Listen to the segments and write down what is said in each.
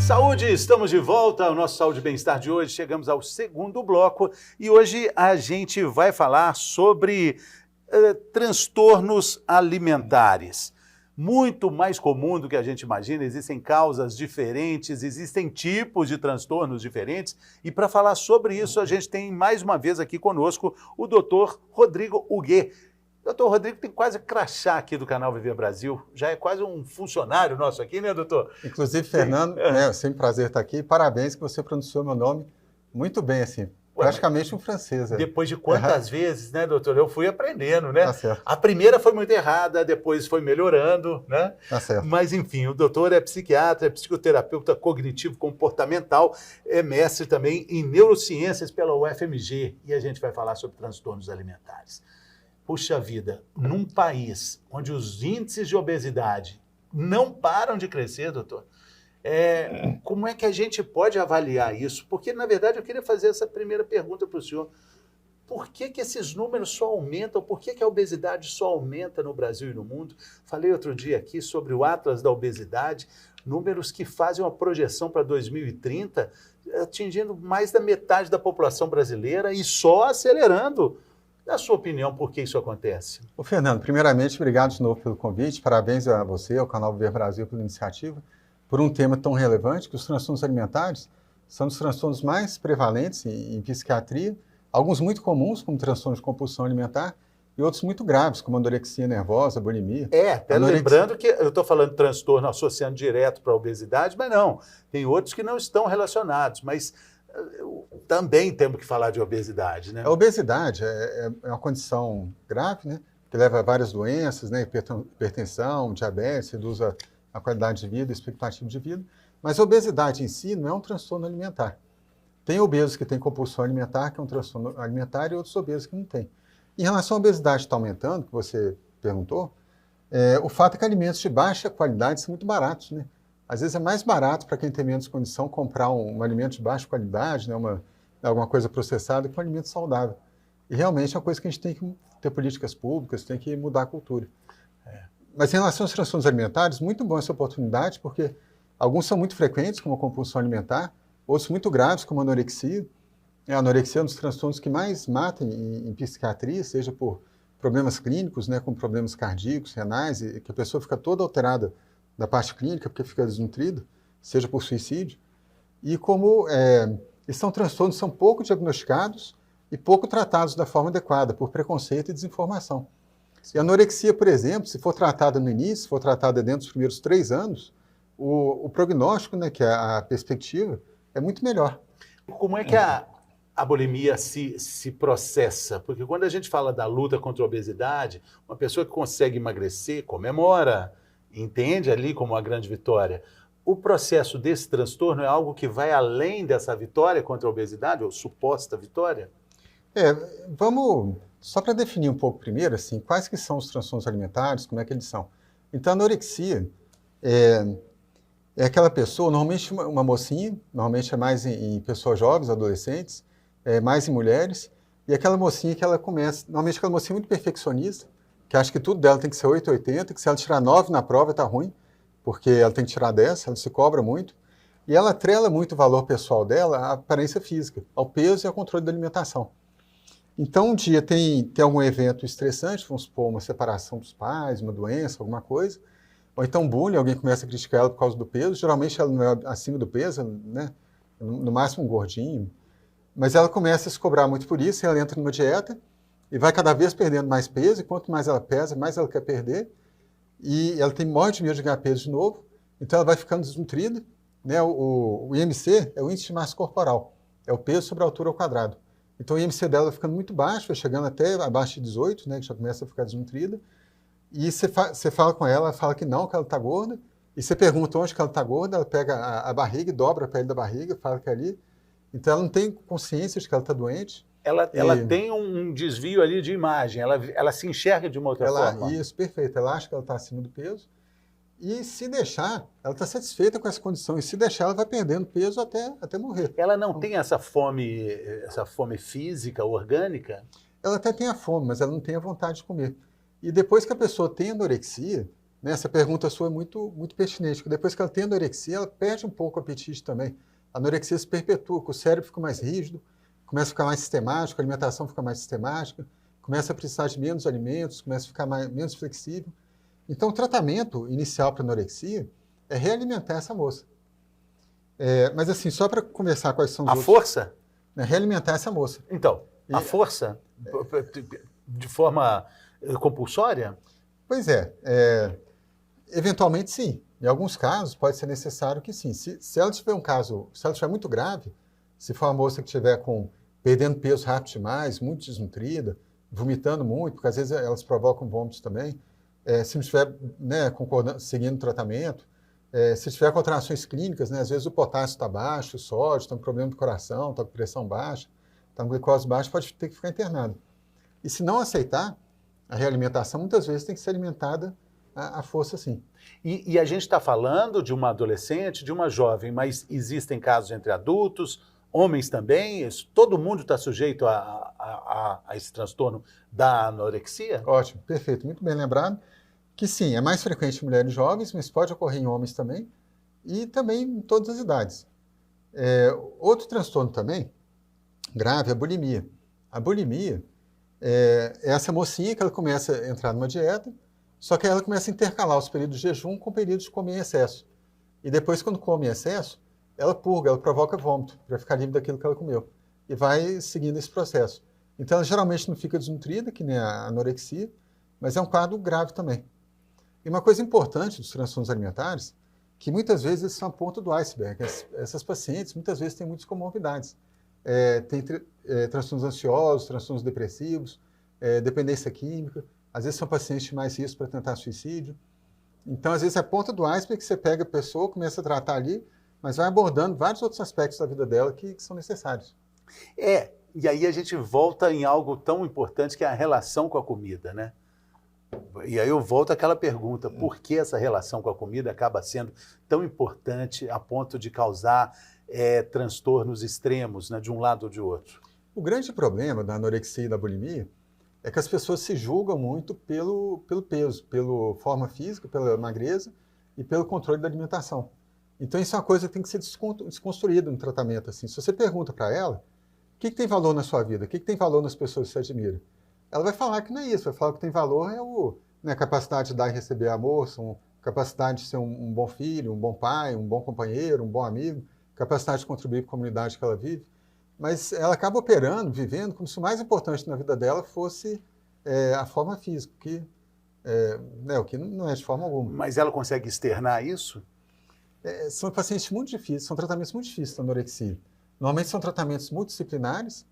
Saúde, estamos de volta ao nosso Saúde e Bem-Estar de hoje. Chegamos ao segundo bloco e hoje a gente vai falar sobre transtornos alimentares. Muito mais comum do que a gente imagina, existem causas diferentes, existem tipos de transtornos diferentes. E para falar sobre isso, a gente tem mais uma vez aqui conosco o Dr. Rodrigo Huguet. Doutor Rodrigo tem quase crachá aqui do canal Viver Brasil, já é quase um funcionário nosso aqui, né, doutor? Inclusive, Fernando, é sempre um prazer estar aqui. Parabéns que você pronunciou meu nome muito bem, assim, praticamente um francês. Depois de quantas vezes, né, doutor? Eu fui aprendendo, né? Tá certo. A primeira foi muito errada, depois foi melhorando, né? Tá certo. Mas, enfim, o doutor é psiquiatra, é psicoterapeuta cognitivo-comportamental, é mestre também em neurociências pela UFMG e a gente vai falar sobre transtornos alimentares. Puxa vida, num país onde os índices de obesidade não param de crescer, doutor, como é que a gente pode avaliar isso? Porque, na verdade, eu queria fazer essa primeira pergunta para o senhor. Por que que esses números só aumentam? Por que que a obesidade só aumenta no Brasil e no mundo? Falei outro dia aqui sobre o Atlas da Obesidade, números que fazem uma projeção para 2030, atingindo mais da metade da população brasileira e só acelerando. Na sua opinião, por que isso acontece? Ô, Fernando, primeiramente, obrigado de novo pelo convite. Parabéns a você, ao canal Viver Brasil, pela iniciativa, por um tema tão relevante, que os transtornos alimentares são os transtornos mais prevalentes em psiquiatria, alguns muito comuns, como transtornos de compulsão alimentar, e outros muito graves, como anorexia nervosa, bulimia. Até lembrando que eu estou falando de transtorno associando direto para a obesidade, mas não, tem outros que não estão relacionados, mas também temos que falar de obesidade, né? A obesidade é uma condição grave, né, que leva a várias doenças, né, hipertensão, diabetes, reduz a qualidade de vida, a expectativa de vida, mas a obesidade em si não é um transtorno alimentar. Tem obesos que têm compulsão alimentar, que é um transtorno alimentar, e outros obesos que não têm. Em relação à obesidade que está aumentando, que você perguntou, o fato é que alimentos de baixa qualidade são muito baratos, né? Às vezes é mais barato para quem tem menos condição comprar um alimento de baixa qualidade, né, alguma coisa processada, que um alimento saudável. E realmente é uma coisa que a gente tem que ter políticas públicas, tem que mudar a cultura. Mas em relação aos transtornos alimentares, muito bom essa oportunidade, porque alguns são muito frequentes, como a compulsão alimentar, outros muito graves, como a anorexia. A anorexia é um dos transtornos que mais matam em psiquiatria, seja por problemas clínicos, né, como problemas cardíacos, renais, e que a pessoa fica toda alterada da parte clínica, porque fica desnutrida, seja por suicídio. E como esses são transtornos que são pouco diagnosticados e pouco tratados da forma adequada, por preconceito e desinformação. E a anorexia, por exemplo, se for tratada no início, se for tratada dentro dos primeiros 3 anos, o prognóstico, né, que é a perspectiva, é muito melhor. Como é que a bulimia se processa? Porque quando a gente fala da luta contra a obesidade, uma pessoa que consegue emagrecer comemora, entende ali como uma grande vitória. O processo desse transtorno é algo que vai além dessa vitória contra a obesidade, ou suposta vitória? Vamos, só para definir um pouco primeiro, assim, quais que são os transtornos alimentares, como é que eles são. Então, a anorexia é aquela pessoa, normalmente uma mocinha, normalmente é mais em pessoas jovens, adolescentes, mais em mulheres, e aquela mocinha que ela começa, normalmente aquela mocinha muito perfeccionista, que acha que tudo dela tem que ser 8, 80, que se ela tirar 9 na prova está ruim, porque ela tem que tirar 10, ela se cobra muito, e ela atrela muito o valor pessoal dela à aparência física, ao peso e ao controle da alimentação. Então, um dia tem algum evento estressante, vamos supor, uma separação dos pais, uma doença, alguma coisa, ou então bullying, alguém começa a criticar ela por causa do peso, geralmente ela não é acima do peso, né? No máximo um gordinho, mas ela começa a se cobrar muito por isso, e ela entra numa dieta, e vai cada vez perdendo mais peso, e quanto mais ela pesa, mais ela quer perder, e ela tem morte de medo de ganhar peso de novo, então ela vai ficando desnutrida, né? O IMC é o índice de massa corporal, é o peso sobre a altura ao quadrado. Então o IMC dela vai ficando muito baixo, vai chegando até abaixo de 18, né, que já começa a ficar desnutrida, e você fala com ela fala que não, que ela está gorda, e você pergunta onde que ela está gorda, ela pega a barriga e dobra a pele da barriga, fala que é ali, então ela não tem consciência de que ela está doente. Ela tem um desvio ali de imagem, ela se enxerga de uma outra forma. Isso, perfeito. Ela acha que ela está acima do peso. E se deixar, ela está satisfeita com essa condição. E se deixar, ela vai perdendo peso até morrer. Ela não tem essa fome física, orgânica? Ela até tem a fome, mas ela não tem a vontade de comer. E depois que a pessoa tem anorexia, né, essa pergunta sua é muito pertinente, porque depois que ela tem anorexia, ela perde um pouco o apetite também. A anorexia se perpetua, o cérebro fica mais rígido, começa a ficar mais sistemático, a alimentação fica mais sistemática, começa a precisar de menos alimentos, começa a ficar menos flexível. Então, o tratamento inicial para anorexia é realimentar essa moça. Mas assim, só para conversar quais são os A outros... força? Né, realimentar essa moça. Então, a força, de forma compulsória? Pois eventualmente sim. Em alguns casos pode ser necessário que sim. Se ela tiver um caso, se ela estiver muito grave, se for uma moça que estiver perdendo peso rápido demais, muito desnutrida, vomitando muito, porque às vezes elas provocam vômitos também, se não estiver, né, seguindo o tratamento, se tiver com alterações clínicas, né, às vezes o potássio está baixo, o sódio, está com problema do coração, está com pressão baixa, está com glicose baixa, pode ter que ficar internado. E se não aceitar, a realimentação muitas vezes tem que ser alimentada à força, sim. E a gente está falando de uma adolescente, de uma jovem, mas existem casos entre adultos, homens também? Todo mundo está sujeito a esse transtorno da anorexia? Ótimo, perfeito, muito bem lembrado. Que sim, é mais frequente em mulheres jovens, mas pode ocorrer em homens também, e também em todas as idades. Outro transtorno também grave é a bulimia. A bulimia é essa mocinha que ela começa a entrar numa dieta, só que ela começa a intercalar os períodos de jejum com períodos de comer em excesso. E depois, quando come em excesso, ela purga, ela provoca vômito, para ficar livre daquilo que ela comeu. E vai seguindo esse processo. Então, ela geralmente não fica desnutrida, que nem a anorexia, mas é um quadro grave também. E uma coisa importante dos transtornos alimentares, que muitas vezes eles são a ponta do iceberg. Essas pacientes muitas vezes têm muitas comorbidades. Tem transtornos ansiosos, transtornos depressivos, dependência química. Às vezes são pacientes de mais risco para tentar suicídio. Então, às vezes, é a ponta do iceberg que você pega a pessoa, começa a tratar ali, mas vai abordando vários outros aspectos da vida dela que são necessários. E aí a gente volta em algo tão importante que é a relação com a comida, né? E aí eu volto àquela pergunta, por que essa relação com a comida acaba sendo tão importante a ponto de causar transtornos extremos, né, de um lado ou de outro? O grande problema da anorexia e da bulimia é que as pessoas se julgam muito pelo peso, pela forma física, pela magreza e pelo controle da alimentação. Então isso é uma coisa que tem que ser desconstruída no tratamento. Assim. Se você pergunta para ela, o que tem valor na sua vida? O que tem valor nas pessoas que você admira? Ela vai falar que não é isso, vai falar que o que tem valor é a capacidade de dar e receber amor, a capacidade de ser um bom filho, um bom pai, um bom companheiro, um bom amigo, capacidade de contribuir para a comunidade que ela vive. Mas ela acaba operando, vivendo, como se o mais importante na vida dela fosse a forma física, o que não é de forma alguma. Mas ela consegue externar isso? São pacientes muito difíceis, são tratamentos muito difíceis da anorexia. Normalmente são tratamentos multidisciplinares,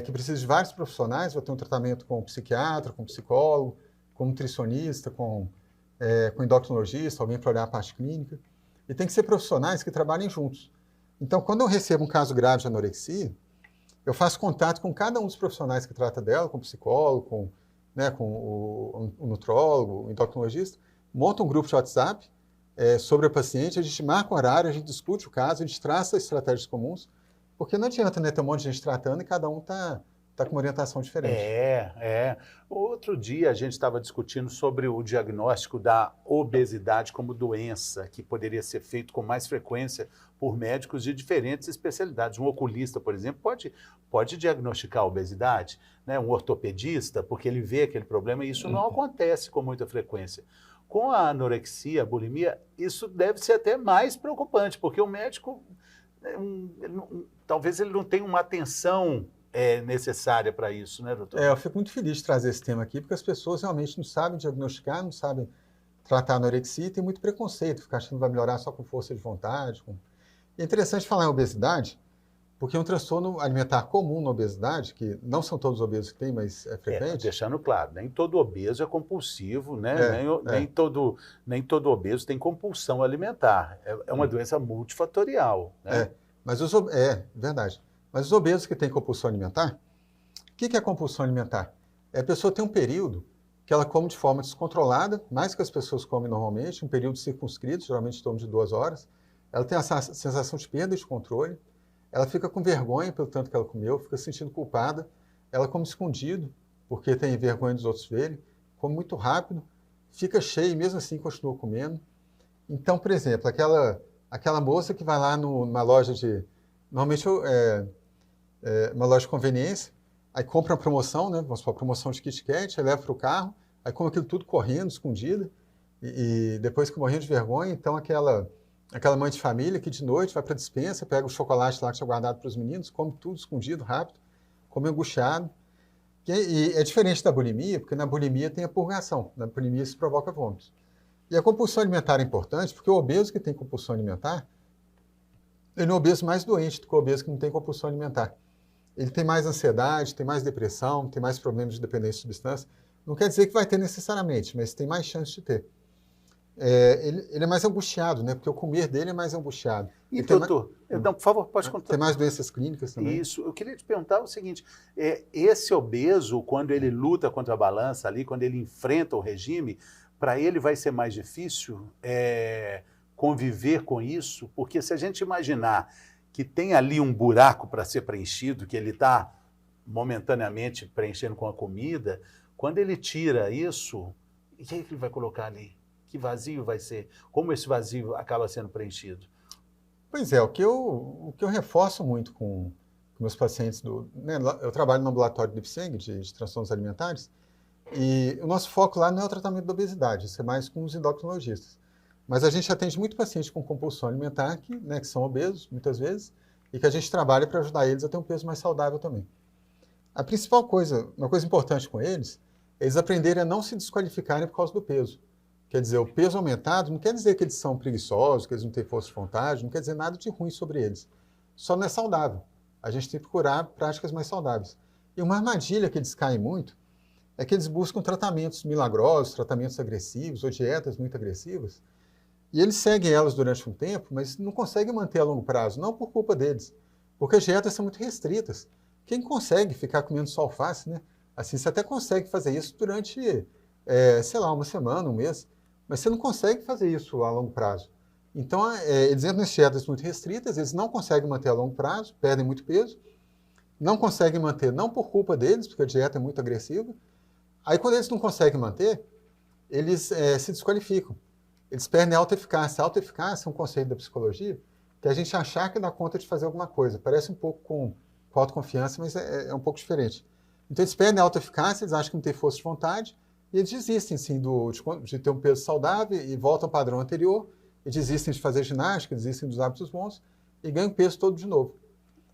que precisam de vários profissionais, vai ter um tratamento com psiquiatra, com psicólogo, com nutricionista, com endocrinologista, alguém para olhar a parte clínica. E tem que ser profissionais que trabalhem juntos. Então, quando eu recebo um caso grave de anorexia, eu faço contato com cada um dos profissionais que trata dela, com o psicólogo, com o nutrólogo, o endocrinologista, monta um grupo de WhatsApp sobre a paciente, a gente marca um horário, a gente discute o caso, a gente traça estratégias comuns, porque não adianta, né, ter um monte de gente tratando e cada um está com uma orientação diferente. Outro dia a gente estava discutindo sobre o diagnóstico da obesidade como doença, que poderia ser feito com mais frequência por médicos de diferentes especialidades. Um oculista, por exemplo, pode diagnosticar a obesidade, né? Um ortopedista, porque ele vê aquele problema, e isso não acontece com muita frequência. Com a anorexia, a bulimia, isso deve ser até mais preocupante, porque o médico, talvez ele não tenha uma atenção necessária para isso, né, doutor? Eu fico muito feliz de trazer esse tema aqui, porque as pessoas realmente não sabem diagnosticar, não sabem tratar a anorexia e tem muito preconceito, ficar achando que vai melhorar só com força de vontade. É interessante falar em obesidade, porque é um transtorno alimentar comum na obesidade, que não são todos os obesos que têm, mas é frequente. Deixando claro, nem todo obeso é compulsivo, né? Nem todo obeso tem compulsão alimentar. É uma doença multifatorial, né? Verdade. Mas os obesos que têm compulsão alimentar, o que é compulsão alimentar? A pessoa tem um período que ela come de forma descontrolada, mais que as pessoas comem normalmente, um período circunscrito, geralmente em torno de 2 horas. Ela tem essa sensação de perda de controle, ela fica com vergonha pelo tanto que ela comeu, fica se sentindo culpada, ela come escondido, porque tem vergonha dos outros verem, come muito rápido, fica cheio e mesmo assim continua comendo. Então, por exemplo, aquela moça que vai lá numa loja normalmente uma loja de conveniência, aí compra uma promoção, né? Vamos supor, promoção de Kit Kat, aí leva para o carro, aí come aquilo tudo correndo, escondido, e depois que morrendo de vergonha, então aquela mãe de família que de noite vai para a despensa, pega o chocolate lá que tinha guardado para os meninos, come tudo escondido, rápido, come angustiado. E é diferente da bulimia, porque na bulimia tem a purgação, na bulimia se provoca vômitos. E a compulsão alimentar é importante, porque o obeso que tem compulsão alimentar, ele é o obeso mais doente do que o obeso que não tem compulsão alimentar. Ele tem mais ansiedade, tem mais depressão, tem mais problemas de dependência de substância. Não quer dizer que vai ter necessariamente, mas tem mais chance de ter. Ele é mais angustiado, né? Porque o comer dele é mais angustiado. E, doutor, não, por favor, pode contar. Tem mais doenças clínicas também. Isso. Eu queria te perguntar o seguinte, esse obeso, quando ele luta contra a balança ali, quando ele enfrenta o regime, para ele vai ser mais difícil conviver com isso? Porque se a gente imaginar que tem ali um buraco para ser preenchido, que ele está momentaneamente preenchendo com a comida, quando ele tira isso, o que ele vai colocar ali? Que vazio vai ser? Como esse vazio acaba sendo preenchido? Pois é, o que eu reforço muito com meus pacientes, né, eu trabalho no ambulatório do IPSENG, de transtornos alimentares, e o nosso foco lá não é o tratamento da obesidade, isso é mais com os endocrinologistas. Mas a gente atende muito paciente com compulsão alimentar, que são obesos, muitas vezes, e que a gente trabalha para ajudar eles a ter um peso mais saudável também. A principal coisa, uma coisa importante com eles, é eles aprenderem a não se desqualificarem por causa do peso. Quer dizer, o peso aumentado não quer dizer que eles são preguiçosos, que eles não têm força de vontade, não quer dizer nada de ruim sobre eles. Só não é saudável. A gente tem que procurar práticas mais saudáveis. E uma armadilha que eles caem muito é que eles buscam tratamentos milagrosos, tratamentos agressivos ou dietas muito agressivas, e eles seguem elas durante um tempo, mas não conseguem manter a longo prazo, não por culpa deles, porque as dietas são muito restritas. Quem consegue ficar comendo só alface, né? Assim, você até consegue fazer isso durante, sei lá, uma semana, um mês, mas você não consegue fazer isso a longo prazo. Então, eles entram em dietas muito restritas, eles não conseguem manter a longo prazo, perdem muito peso, não conseguem manter, não por culpa deles, porque a dieta é muito agressiva. Aí, quando eles não conseguem manter, eles se desqualificam. Eles perdem a autoeficácia. A autoeficácia é um conceito da psicologia que a gente achar que dá conta de fazer alguma coisa. Parece um pouco com autoconfiança, mas é um pouco diferente. Então, eles perdem a autoeficácia, eles acham que não tem força de vontade, e eles desistem, sim, de ter um peso saudável e voltam ao padrão anterior, e desistem de fazer ginástica, desistem dos hábitos bons, e ganham peso todo de novo.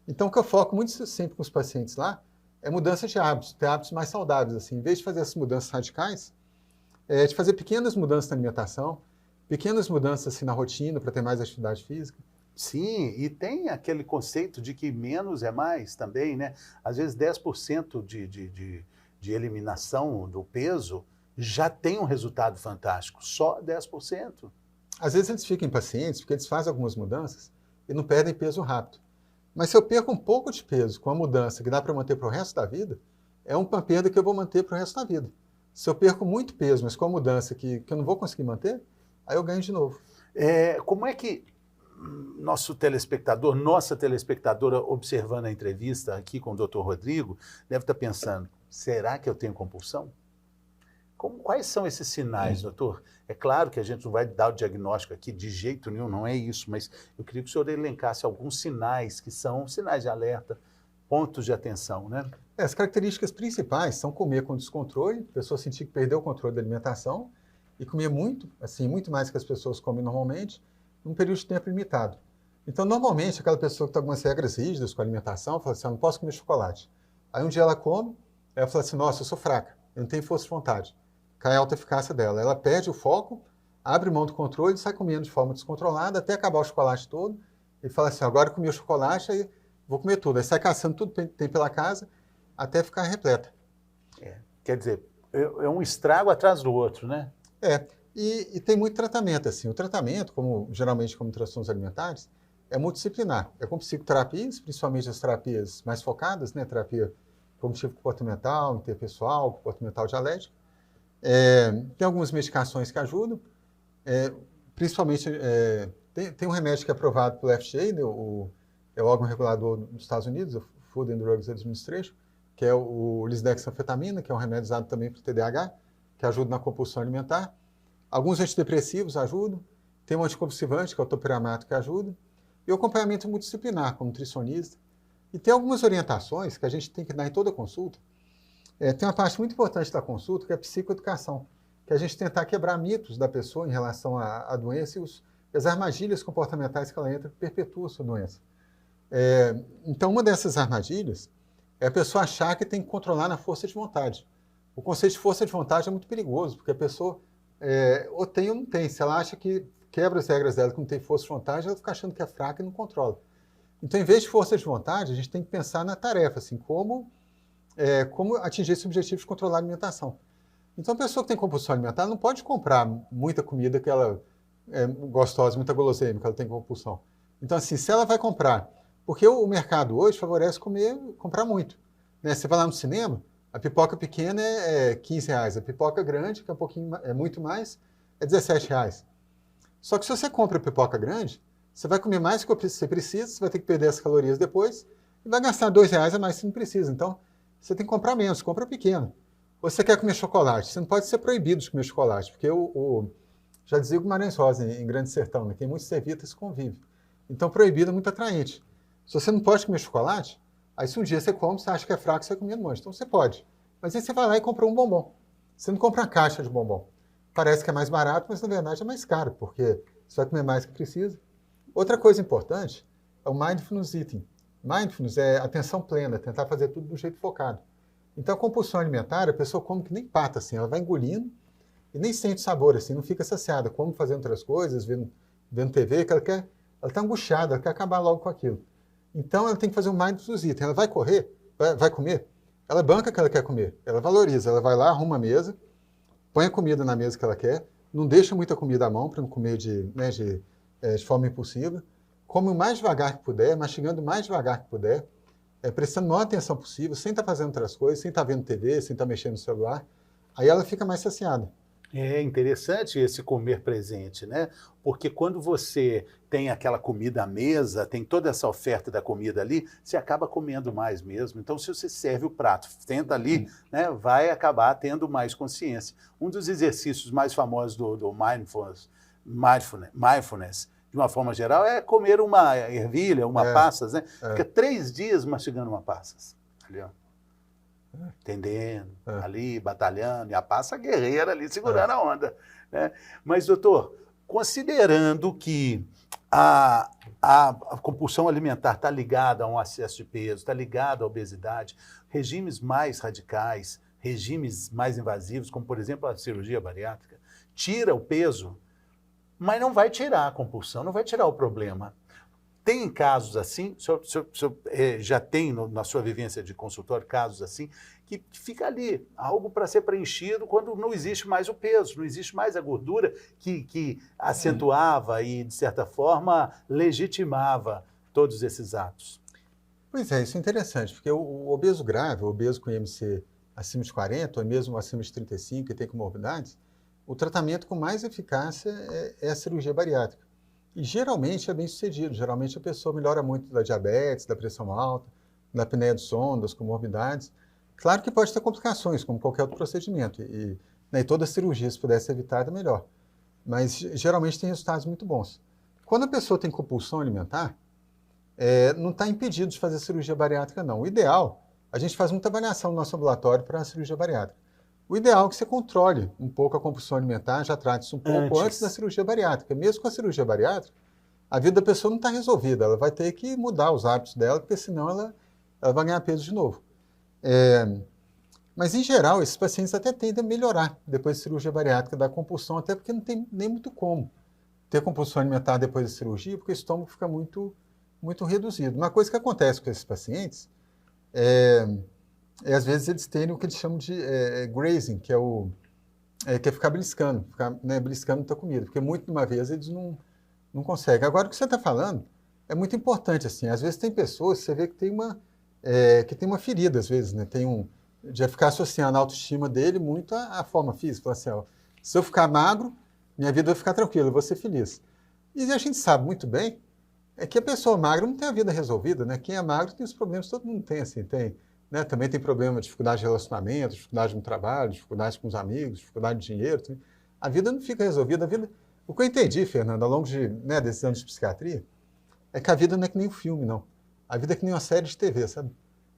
Então, o que eu foco muito sempre com os pacientes lá é mudança de hábitos, ter hábitos mais saudáveis. Assim. Em vez de fazer essas mudanças radicais, de fazer pequenas mudanças na alimentação, pequenas mudanças assim, na rotina para ter mais atividade física. Sim, e tem aquele conceito de que menos é mais também, né? Às vezes 10% de eliminação do peso já tem um resultado fantástico, só 10%. Às vezes eles ficam impacientes porque eles fazem algumas mudanças e não perdem peso rápido. Mas se eu perco um pouco de peso com a mudança que dá para manter para o resto da vida, é uma perda que eu vou manter para o resto da vida. Se eu perco muito peso, mas com a mudança que eu não vou conseguir manter, aí eu ganho de novo. Como é que nossa telespectadora, observando a entrevista aqui com o Dr. Rodrigo, deve estar pensando, será que eu tenho compulsão? Quais são esses sinais, doutor? É claro que a gente não vai dar o diagnóstico aqui de jeito nenhum, não é isso, mas eu queria que o senhor elencasse alguns sinais que são sinais de alerta, pontos de atenção, né? As características principais são comer com descontrole, a pessoa sentir que perdeu o controle da alimentação e comer muito, assim, muito mais que as pessoas comem normalmente, num período de tempo limitado. Então, normalmente, aquela pessoa que está com algumas regras rígidas com a alimentação, fala assim, eu não posso comer chocolate. Aí um dia ela come, ela fala assim, nossa, eu sou fraca, eu não tenho força de vontade. Cai a autoeficácia dela. Ela perde o foco, abre mão do controle e sai comendo de forma descontrolada até acabar o chocolate todo e fala assim, agora eu comi o chocolate, aí vou comer tudo. Aí sai caçando tudo que tem pela casa até ficar repleta. Quer dizer, é um estrago atrás do outro, né? E tem muito tratamento, assim. O tratamento, geralmente como transtornos alimentares, é multidisciplinar. É com psicoterapias, principalmente as terapias mais focadas, né? Terapia cognitivo-comportamental, interpessoal, comportamental dialética. Tem algumas medicações que ajudam, principalmente tem um remédio que é aprovado pelo FDA, né? É o órgão regulador dos Estados Unidos, o Food and Drugs Administration, que é o lisdexanfetamina, que é um remédio usado também para o TDAH, que ajuda na compulsão alimentar. Alguns antidepressivos ajudam, tem um anticonvulsivante, que é o topiramato, que ajuda, e o acompanhamento multidisciplinar, como nutricionista. E tem algumas orientações que a gente tem que dar em toda consulta. Tem uma parte muito importante da consulta, que é a psicoeducação, que é a gente tentar quebrar mitos da pessoa em relação à doença e as armadilhas comportamentais que ela entra que perpetuam a sua doença. Então, uma dessas armadilhas é a pessoa achar que tem que controlar na força de vontade. O conceito de força de vontade é muito perigoso, porque a pessoa ou tem ou não tem. Se ela acha que quebra as regras dela, que não tem força de vontade, ela fica achando que é fraca e não controla. Então, em vez de força de vontade, a gente tem que pensar na tarefa, assim, como atingir esse objetivo de controlar a alimentação. Então, a pessoa que tem compulsão alimentar não pode comprar muita comida que ela é gostosa, muita guloseima, que ela tem compulsão. Então, assim, se ela vai comprar, porque o mercado hoje favorece comprar muito. Né? Você vai lá no cinema, a pipoca pequena é R$15, a pipoca grande, que é muito mais, é R$17. Só que se você compra a pipoca grande, você vai comer mais do que você precisa, você vai ter que perder as calorias depois, e vai gastar R$2 a mais se não precisa. Então, você tem que comprar menos, compra pequeno. Ou você quer comer chocolate, você não pode ser proibido de comer chocolate, porque já dizia o Guimarães Rosa em Grande Sertão, né? Quem muito se evita se convive. Então, proibido é muito atraente. Se você não pode comer chocolate, aí se um dia você come, você acha que é fraco, você vai comer um monte. Então, você pode. Mas aí você vai lá e compra um bombom. Você não compra uma caixa de bombom. Parece que é mais barato, mas na verdade é mais caro, porque você vai comer mais do que precisa. Outra coisa importante é o mindfulness eating. Mindfulness é atenção plena, tentar fazer tudo do jeito focado. Então, a compulsão alimentar, a pessoa come que nem pata, assim, ela vai engolindo e nem sente sabor, assim, não fica saciada, come fazendo outras coisas, vendo TV, que ela está angustiada, ela quer acabar logo com aquilo. Então, ela tem que fazer um mindfulness eating. Ela vai correr, vai comer, ela banca o que ela quer comer, ela valoriza, ela vai lá, arruma a mesa, põe a comida na mesa que ela quer, não deixa muita comida à mão para não comer de forma impulsiva, come o mais devagar que puder, mastigando o mais devagar que puder, prestando a maior atenção possível, sem estar fazendo outras coisas, sem estar vendo TV, sem estar mexendo no celular, aí ela fica mais saciada. É interessante esse comer presente, né? Porque quando você tem aquela comida à mesa, tem toda essa oferta da comida ali, você acaba comendo mais mesmo. Então, se você serve o prato, tenta ali, né, vai acabar tendo mais consciência. Um dos exercícios mais famosos do mindfulness, de uma forma geral, é comer uma ervilha, uma passas, né? Fica 3 dias mastigando uma passas. Ali, ó. Entendendo, ali, batalhando, e a passa guerreira ali, segurando a onda. Né? Mas, doutor, considerando que a compulsão alimentar está ligada a um excesso de peso, está ligada à obesidade, regimes mais radicais, regimes mais invasivos, como, por exemplo, a cirurgia bariátrica, tira o peso, mas não vai tirar a compulsão, não vai tirar o problema. Tem casos assim, o senhor já tem na sua vivência de consultório casos assim, que fica ali, algo para ser preenchido quando não existe mais o peso, não existe mais a gordura que acentuava e, de certa forma, legitimava todos esses atos. Pois é, isso é interessante, porque o obeso grave, o obeso com IMC acima de 40, ou mesmo acima de 35, que tem comorbidades, o tratamento com mais eficácia é a cirurgia bariátrica. E geralmente é bem sucedido, geralmente a pessoa melhora muito da diabetes, da pressão alta, da apneia do sono, das comorbidades. Claro que pode ter complicações, como qualquer outro procedimento, e toda cirurgia, se pudesse evitar, é melhor. Mas geralmente tem resultados muito bons. Quando a pessoa tem compulsão alimentar, não está impedido de fazer cirurgia bariátrica, não. O ideal, a gente faz muita avaliação no nosso ambulatório para a cirurgia bariátrica. O ideal é que você controle um pouco a compulsão alimentar, já trate isso um pouco antes da cirurgia bariátrica. Mesmo com a cirurgia bariátrica, a vida da pessoa não está resolvida. Ela vai ter que mudar os hábitos dela, porque senão ela vai ganhar peso de novo. Mas, em geral, esses pacientes até tendem a melhorar depois da cirurgia bariátrica da compulsão, até porque não tem nem muito como ter compulsão alimentar depois da cirurgia, porque o estômago fica muito, muito reduzido. Uma coisa que acontece com esses pacientes às vezes eles têm o que eles chamam de grazing, que é ficar beliscando, beliscando muita comida, porque muito de uma vez eles não conseguem. Agora, o que você está falando é muito importante, assim, às vezes tem pessoas, você vê que tem uma ferida, às vezes, né, de ficar associando a autoestima dele muito à forma física, falar assim, ó, se eu ficar magro, minha vida vai ficar tranquila, eu vou ser feliz. E a gente sabe muito bem que a pessoa magra não tem a vida resolvida, né? Quem é magro tem os problemas, todo mundo tem, assim, né? Também tem problema de dificuldade de relacionamento, dificuldade no trabalho, dificuldade com os amigos, dificuldade de dinheiro. A vida não fica resolvida. O que eu entendi, Fernando, ao longo desses anos de psiquiatria, é que a vida não é que nem um filme, não. A vida é que nem uma série de TV, sabe?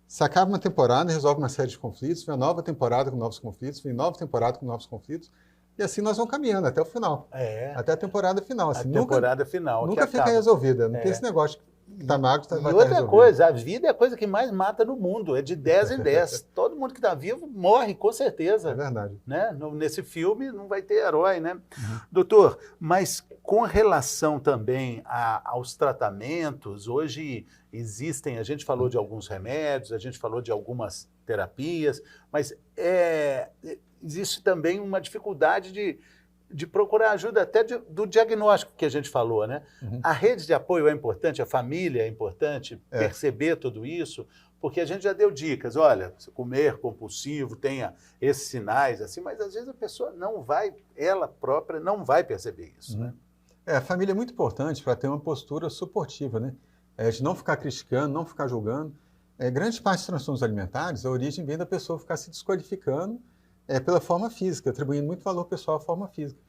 Você acaba uma temporada, resolve uma série de conflitos, vem uma nova temporada com novos conflitos, vem nova temporada com novos conflitos, e assim nós vamos caminhando até o final. Até a temporada final. Assim, temporada final. Nunca fica resolvida. Não tem esse negócio que tá magro, vai estar outra resolvido. coisa, a vida é a coisa que mais mata no mundo. É de 10 em 10. Todo mundo que está vivo morre, com certeza. É verdade. Né? Nesse filme não vai ter herói, né? Doutor, mas com relação também aos tratamentos, hoje existem, a gente falou de alguns remédios, a gente falou de algumas terapias, mas existe também uma dificuldade de procurar ajuda até do diagnóstico que a gente falou, né? A rede de apoio é importante, a família é importante, perceber tudo isso, porque a gente já deu dicas, olha, comer compulsivo, tenha esses sinais, assim, mas às vezes a pessoa ela própria não vai perceber isso, né? A família é muito importante para ter uma postura suportiva, né? De não ficar criticando, não ficar julgando. Grande parte dos transtornos alimentares, a origem vem da pessoa ficar se desqualificando pela forma física, atribuindo muito valor pessoal à forma física.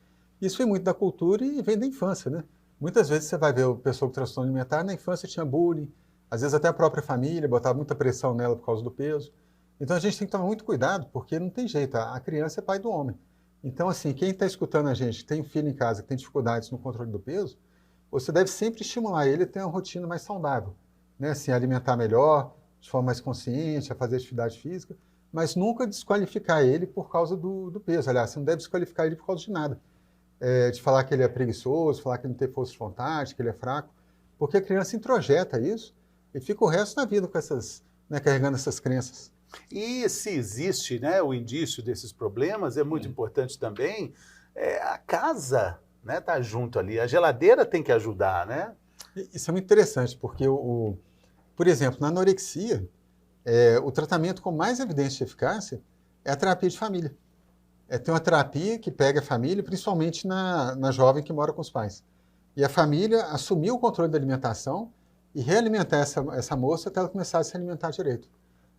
Isso vem muito da cultura e vem da infância, né? Muitas vezes você vai ver o pessoa com transtorno alimentar, na infância tinha bullying, às vezes até a própria família botava muita pressão nela por causa do peso. Então a gente tem que tomar muito cuidado, porque não tem jeito, a criança é pai do homem. Então, assim, quem está escutando a gente, tem um filho em casa que tem dificuldades no controle do peso, você deve sempre estimular ele a ter uma rotina mais saudável, né? Assim, alimentar melhor, de forma mais consciente, a fazer atividade física, mas nunca desqualificar ele por causa do peso. Aliás, você não deve desqualificar ele por causa de nada. De falar que ele é preguiçoso, falar que ele não tem força de vontade, que ele é fraco, porque a criança introjeta isso e fica o resto da vida com essas, né, carregando essas crenças. E se existe, né, o indício desses problemas, é muito importante também a casa, né, tá junto ali, a geladeira tem que ajudar, né? Isso é muito interessante, porque, por exemplo, na anorexia, o tratamento com mais evidência de eficácia é a terapia de família. Tem uma terapia que pega a família, principalmente na jovem que mora com os pais. E a família assumir o controle da alimentação e realimentar essa moça até ela começar a se alimentar direito.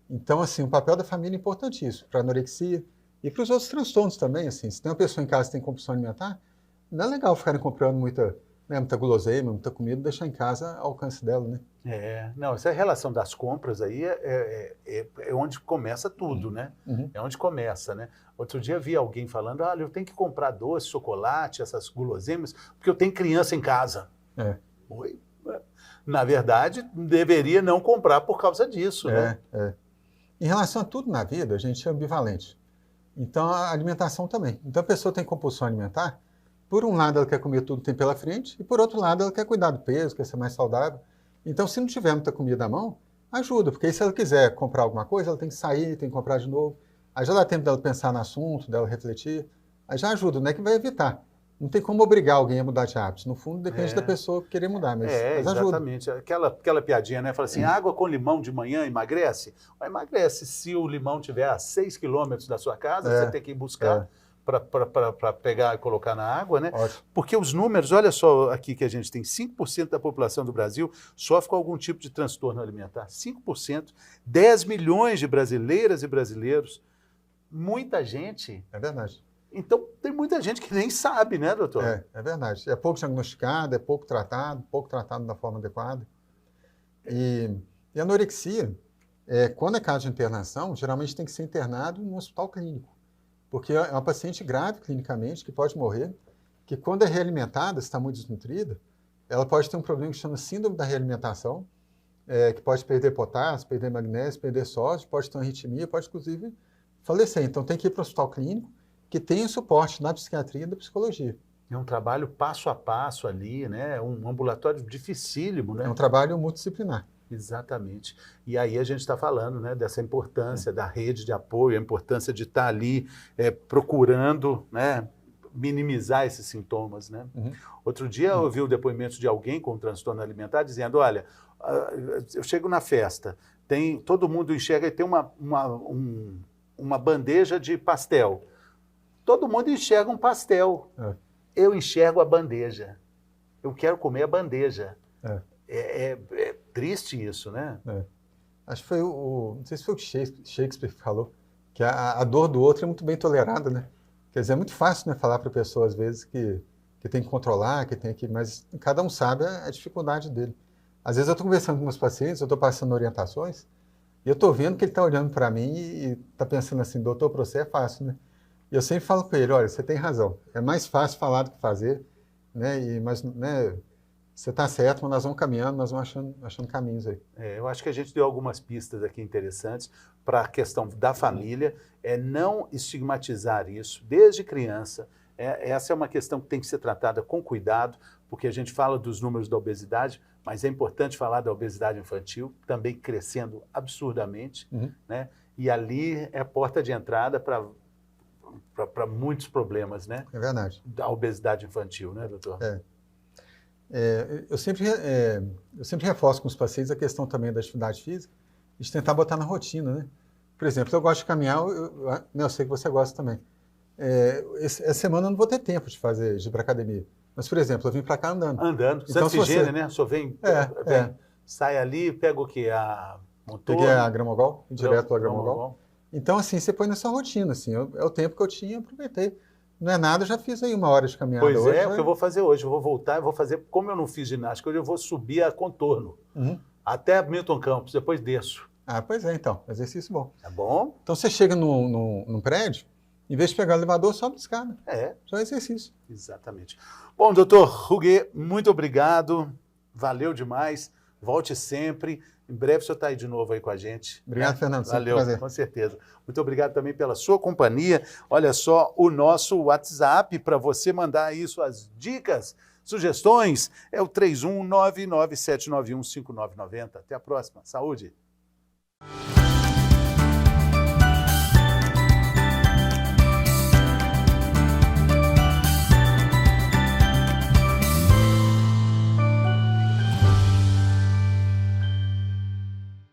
Então, assim, o papel da família é importantíssimo para a anorexia e para os outros transtornos também. Assim, se tem uma pessoa em casa que tem compulsão alimentar, não é legal ficarem comprando muita guloseima, muita comida, deixar em casa ao alcance dela, né? Não, essa relação das compras aí é onde começa tudo, né? É onde começa, né? Outro dia vi alguém falando, olha, eu tenho que comprar doce, chocolate, essas guloseimas, porque eu tenho criança em casa. Oi? Na verdade, deveria não comprar por causa disso, né? Em relação a tudo na vida, a gente é ambivalente. Então, a alimentação também. Então, a pessoa tem compulsão alimentar, por um lado ela quer comer tudo que tem pela frente, e por outro lado ela quer cuidar do peso, quer ser mais saudável. Então, se não tiver muita comida à mão, ajuda, porque aí se ela quiser comprar alguma coisa, ela tem que sair, tem que comprar de novo. Aí já dá tempo dela pensar no assunto, dela refletir. Aí já ajuda, não é que vai evitar. Não tem como obrigar alguém a mudar de hábitos. No fundo, depende da pessoa querer mudar, mas ajuda. Exatamente. Aquela piadinha, né? Fala assim, água com limão de manhã emagrece? Emagrece se o limão estiver a 6 quilômetros da sua casa, você tem que ir buscar para pegar e colocar na água, né? Ótimo. Porque os números, olha só aqui que a gente tem, 5% da população do Brasil sofre com algum tipo de transtorno alimentar. 5%. 10 milhões de brasileiras e brasileiros. Muita gente. É verdade. Então, tem muita gente que nem sabe, né, doutor? É verdade. É pouco diagnosticado, é pouco tratado da forma adequada. E a anorexia, quando é caso de internação, geralmente tem que ser internado em um hospital clínico, porque é uma paciente grave clinicamente, que pode morrer, que quando é realimentada, se está muito desnutrida, ela pode ter um problema que chama síndrome da realimentação, que pode perder potássio, perder magnésio, perder sódio, pode ter uma arritmia, pode inclusive falecer. Então tem que ir para o hospital clínico, que tem o suporte da psiquiatria e da psicologia. É um trabalho passo a passo ali, né? Um ambulatório dificílimo, né? É um trabalho multidisciplinar. Exatamente. E aí a gente está falando, né, dessa importância da rede de apoio, a importância de estar ali procurando, né, minimizar esses sintomas, né? Outro dia eu ouvi o depoimento de alguém com transtorno alimentar dizendo, olha, eu chego na festa, todo mundo enxerga e tem uma bandeja de pastel. Todo mundo enxerga um pastel. Eu enxergo a bandeja. Eu quero comer a bandeja. É triste isso, né? Acho que foi não sei se foi o Shakespeare que falou, que a dor do outro é muito bem tolerada, né? Quer dizer, é muito fácil, né, falar para a pessoa, às vezes, que tem que controlar, que tem que... Mas cada um sabe a dificuldade dele. Às vezes eu estou conversando com meus pacientes, eu estou passando orientações, e eu estou vendo que ele está olhando para mim e está pensando assim, doutor, para você é fácil, né? E eu sempre falo com ele, olha, você tem razão, é mais fácil falar do que fazer, né? Mas, né, você está certo, mas nós vamos caminhando, nós vamos achando caminhos aí. Eu acho que a gente deu algumas pistas aqui interessantes para a questão da família, não estigmatizar isso desde criança. Essa é uma questão que tem que ser tratada com cuidado, porque a gente fala dos números da obesidade, mas é importante falar da obesidade infantil, também crescendo absurdamente, né? E ali é a porta de entrada para muitos problemas, né? É verdade. Da obesidade infantil, né, doutor? Eu sempre reforço com os pacientes a questão também da atividade física, de tentar botar na rotina, né? Por exemplo, eu gosto de caminhar, eu sei que você gosta também. Essa semana eu não vou ter tempo de ir para academia. Mas, por exemplo, eu vim para cá andando. Andando. Então, Santa Efigênia, né? Só vem, sai ali, pega o quê? Peguei a Gramogol, direto para a Gramogol. Então, assim, você põe nessa rotina, assim, é o tempo que eu tinha, aproveitei. Não é nada, eu já fiz aí 1 hora de caminhada hoje. Pois é, o que eu vou fazer hoje. Eu vou voltar, eu vou fazer, como eu não fiz ginástica, hoje eu vou subir a contorno. Até Milton Campos, depois desço. Ah, pois é, então, exercício bom. Tá bom? Então, você chega num prédio, em vez de pegar o elevador, sobe a escada. Só exercício. Exatamente. Bom, doutor Ruguet, muito obrigado. Valeu demais. Volte sempre. Em breve o senhor está aí de novo aí com a gente. Obrigado, Fernando. Valeu, com certeza. Muito obrigado também pela sua companhia. Olha só, o nosso WhatsApp para você mandar aí suas dicas, sugestões, é o 31997915990. Até a próxima. Saúde!